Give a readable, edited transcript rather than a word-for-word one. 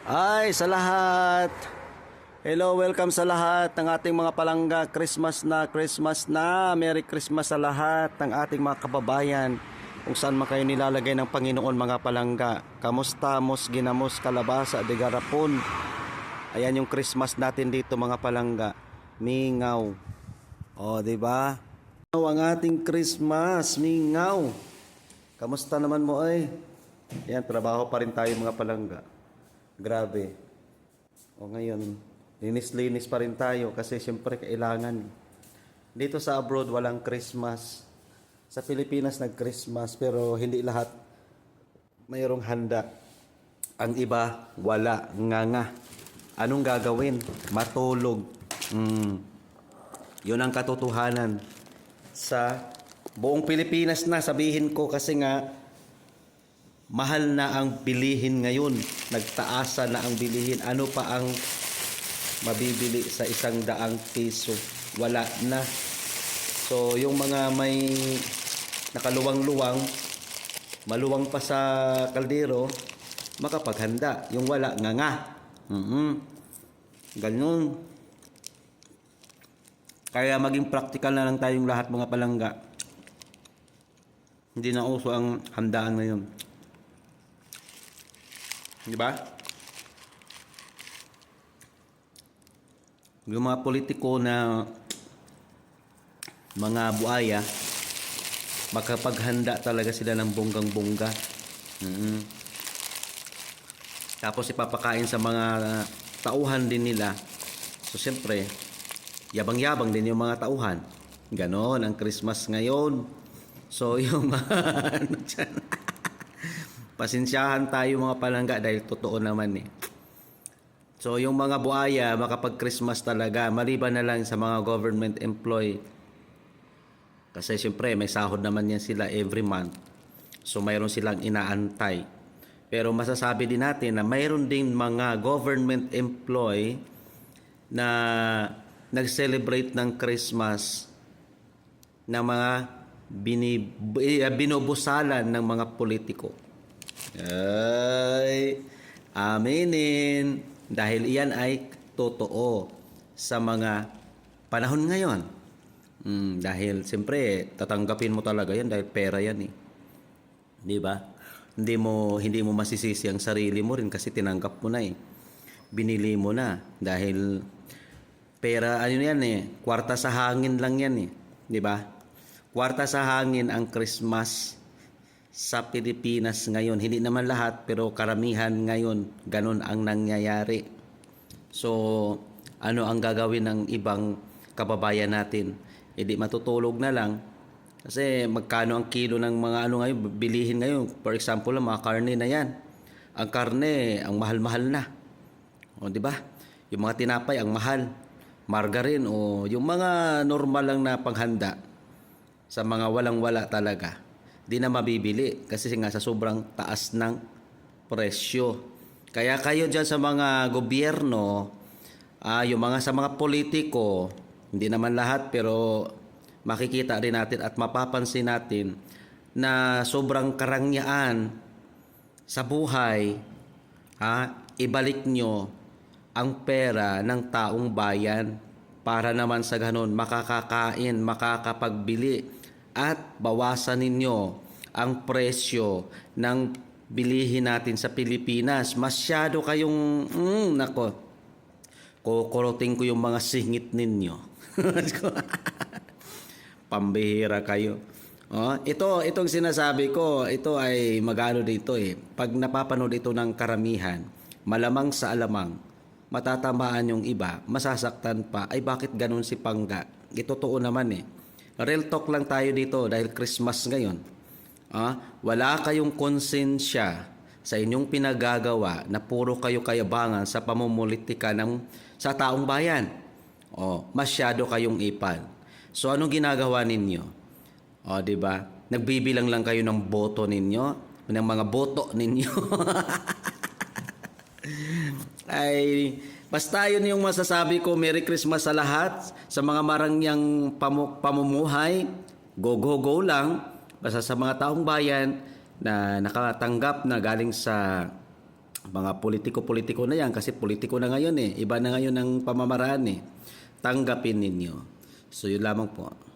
Ay, sa lahat. Hello, welcome sa lahat ng ating mga palangga. Christmas na. Merry Christmas sa lahat ng ating mga kababayan. Kung saan man kayo nilalagay ng Panginoon mga palangga. Kamusta, mos, ginamos, kalabasa, digarapon. Ayan yung Christmas natin dito mga palangga. Mingaw. O, di ba? Ang ating Christmas, mingaw. Kamusta naman mo ay? Yan, trabaho pa rin tayo mga palangga. Grabe. O ngayon, linis-linis pa rin tayo kasi siyempre kailangan. Dito sa abroad walang Christmas. Sa Pilipinas nag-Christmas pero hindi lahat mayroong handa. Ang iba wala, nga. Anong gagawin? Matulog. Yun ang katotohanan. Sa buong Pilipinas na sabihin ko kasi nga mahal na ang bilihin ngayon. Nagtaasa na ang bilihin. Ano pa ang mabibili sa 100 piso? Wala na. So, yung mga may nakaluwang-luwang, maluwang pa sa kaldero, makapaghanda. Yung wala, nga. Ganun. Kaya maging practical na lang tayong lahat mga palangga. Hindi na uso ang handaan ngayon. Di ba? Yung mga politiko na mga buaya, makapaghanda talaga sila ng bonggang-bongga. Tapos ipapakain sa mga tauhan din nila. So siyempre, yabang-yabang din yung mga tauhan. Ganon ang Christmas ngayon. So yung ano dyan, pasensyahan tayo mga palangga dahil totoo naman eh. So yung mga buaya makapag-Christmas talaga maliban na lang sa mga government employee. Kasi siyempre may sahod naman yan sila every month. So mayroon silang inaantay. Pero masasabi din natin na mayroon din mga government employee na nag-celebrate ng Christmas na mga binubusalan ng mga politiko. Ay, aminin. Dahil iyan ay totoo sa mga panahon ngayon. Dahil siyempre, tatanggapin mo talaga yan dahil pera yan eh. Di ba? Hindi mo masisisi ang sarili mo rin kasi tinanggap mo na eh. Binili mo na dahil pera, ano yan eh, kwarta sa hangin lang yan eh. Di ba? Kwarta sa hangin ang Christmas sa Pilipinas ngayon. Hindi naman lahat pero karamihan ngayon ganun ang nangyayari. So ano ang gagawin ng ibang kababayan natin? Hindi matutulog na lang kasi magkano ang kilo ng mga ano ngayon bilihin ngayon. For example mga karne na yan. Ang karne ang mahal-mahal na. O di ba? Yung mga tinapay ang mahal. Margarine o yung mga normal lang na panghanda sa mga walang-wala talaga. Di na mabibili kasi nga sa sobrang taas ng presyo. Kaya kayo dyan sa mga gobyerno, yung mga sa mga politiko, hindi naman lahat pero makikita rin natin at mapapansin natin na sobrang karangyaan sa buhay, ibalik nyo ang pera ng taong bayan para naman sa ganun makakakain, makakapagbili at bawasan ninyo ang presyo ng bilihin natin sa Pilipinas. Masyado kayong, nako, kukurutin ko yung mga singit ninyo. Pambihira kayo. Itong sinasabi ko, ito ay magano dito eh. Pag napapanood ito ng karamihan, malamang sa alamang, matatamaan yung iba, masasaktan pa, ay bakit ganun si Pangga? Totoo naman eh. Real talk lang tayo dito dahil Christmas ngayon. Wala kayong konsensya sa inyong pinagagawa na puro kayo kayabangan sa pamumulitika sa taong bayan. Masyado kayong ipal. So anong ginagawa ninyo? Di ba? Nagbibilang lang kayo ng boto ninyo, ng mga boto ninyo. Ay, basta yun yung masasabi ko. Merry Christmas sa lahat. Sa mga marangyang pamumuhay, go lang. Basta sa mga taong bayan na nakatanggap na galing sa Mga politiko-politiko na yan kasi politiko na ngayon eh. Iba na ngayon ang pamamaraan eh. Tanggapin ninyo. So yun lamang po.